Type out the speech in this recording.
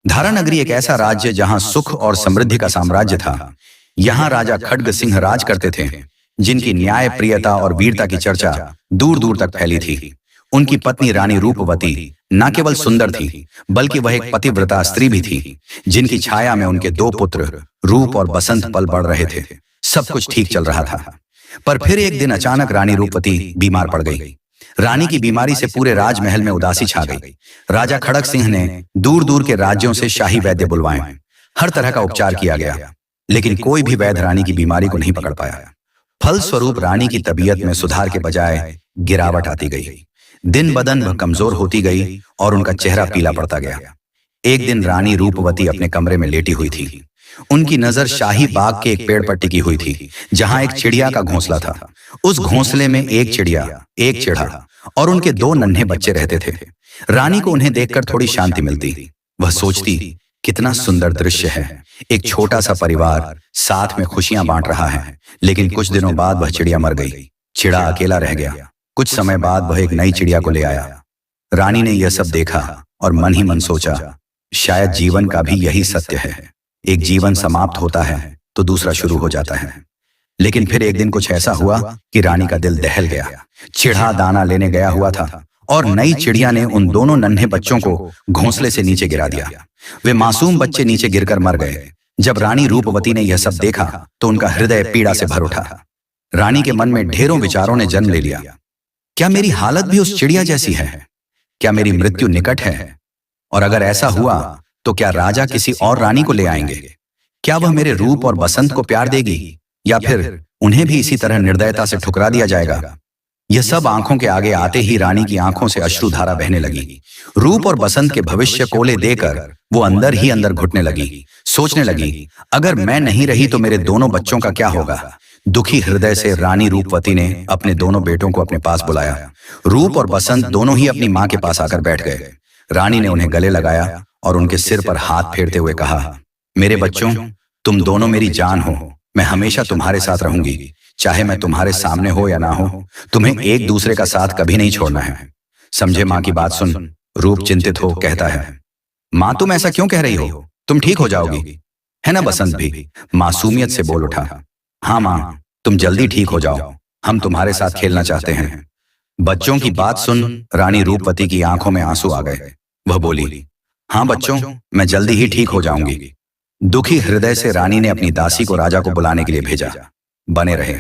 धारानगरी एक ऐसा राज्य जहां सुख और समृद्धि का साम्राज्य था। यहाँ राजा खड्ग सिंह राज करते थे, जिनकी न्याय प्रियता और वीरता की चर्चा दूर दूर तक फैली थी। उनकी पत्नी रानी रूपवती न केवल सुंदर थी, बल्कि वह एक पतिव्रता स्त्री भी थी, जिनकी छाया में उनके दो पुत्र रूप और बसंत पल बढ़ रहे थे। सब कुछ ठीक चल रहा था, पर फिर एक दिन अचानक रानी रूपवती बीमार पड़ गई। रानी की बीमारी से पूरे राजमहल में उदासी छा गई। राजा खड़ग सिंह ने दूर दूर के राज्यों से शाही वैद्य बुलवाए। हर तरह का उपचार किया गया, लेकिन कोई भी वैद्य रानी की बीमारी को नहीं पकड़ पाया। फलस्वरूप रानी की तबीयत में सुधार के बजाय गिरावट आती गई। दिन बदन वह कमजोर होती गई और उनका चेहरा पीला पड़ता गया। एक दिन रानी रूपवती अपने कमरे में लेटी हुई थी। उनकी नजर शाही बाग के एक पेड़ पर टिकी हुई थी, जहां एक चिड़िया का घोंसला था। उस घोंसले में एक चिड़िया, एक चिड़ा और उनके दो नन्हे बच्चे रहते थे। रानी को उन्हें देखकर थोड़ी शांति मिलती। वह सोचती, कितना सुंदर दृश्य है, एक छोटा सा परिवार साथ में खुशियां बांट रहा है। लेकिन कुछ दिनों बाद वह चिड़िया मर गई। चिड़ा अकेला रह गया। कुछ समय बाद वह एक नई चिड़िया को ले आया। रानी ने यह सब देखा और मन ही मन सोचा, शायद जीवन का भी यही सत्य है। एक जीवन समाप्त होता है तो दूसरा शुरू हो जाता है। लेकिन फिर एक दिन कुछ ऐसा हुआ कि रानी का दिल दहल गया। चिड़ा दाना लेने गया हुआ था और नई चिड़िया ने उन दोनों नन्हे बच्चों को घोंसले से नीचे गिरा दिया। वे मासूम बच्चे नीचे गिरकर मर गए। जब रानी रूपवती ने यह सब देखा तो उनका हृदय पीड़ा से भर उठा। रानी के मन में ढेरों विचारों ने जन्म ले लिया। क्या मेरी हालत भी उस चिड़िया जैसी है? क्या मेरी मृत्यु निकट है? और अगर ऐसा हुआ तो क्या राजा किसी और रानी को ले आएंगे? क्या वह मेरे रूप और बसंत को प्यार देगी, या फिर उन्हें भी इसी तरह निर्दयता से ठुकरा दिया जाएगा? यह सब आंखों के आगे आते ही रानी की आंखों से अश्रुधारा बहने लगी। रूप और बसंत के भविष्य कोले देकर वो अंदर ही अंदर घुटने लगी। सोचने लगी, अगर मैं नहीं रही तो मेरे दोनों बच्चों का क्या होगा? दुखी हृदय से रानी रूपवती ने अपने दोनों बेटों को अपने पास बुलाया। रूप और बसंत दोनों ही अपनी मां के पास आकर बैठ गए। रानी ने उन्हें गले लगाया और उनके सिर पर हाथ फेरते हुए कहा, मेरे बच्चों, तुम दोनों मेरी जान हो। मैं हमेशा तुम्हारे साथ रहूंगी, चाहे मैं तुम्हारे सामने हो या ना हो। तुम्हें एक दूसरे का साथ कभी नहीं छोड़ना है, समझे? माँ की बात सुन। रूप चिंतित हो कहता है, माँ तुम ऐसा क्यों कह रही हो? तुम ठीक हो जाओगी, है ना? बसंत भी मासूमियत से बोल उठा, हाँ माँ, तुम जल्दी ठीक हो जाओ, हम तुम्हारे साथ खेलना चाहते हैं। बच्चों की बात सुन रानी रूपवती की आंखों में आंसू आ गए। वह बोली, हाँ बच्चों, मैं जल्दी ही ठीक हो जाऊंगी। दुखी हृदय से रानी ने अपनी दासी को राजा को बुलाने के लिए भेजा। बने रहे।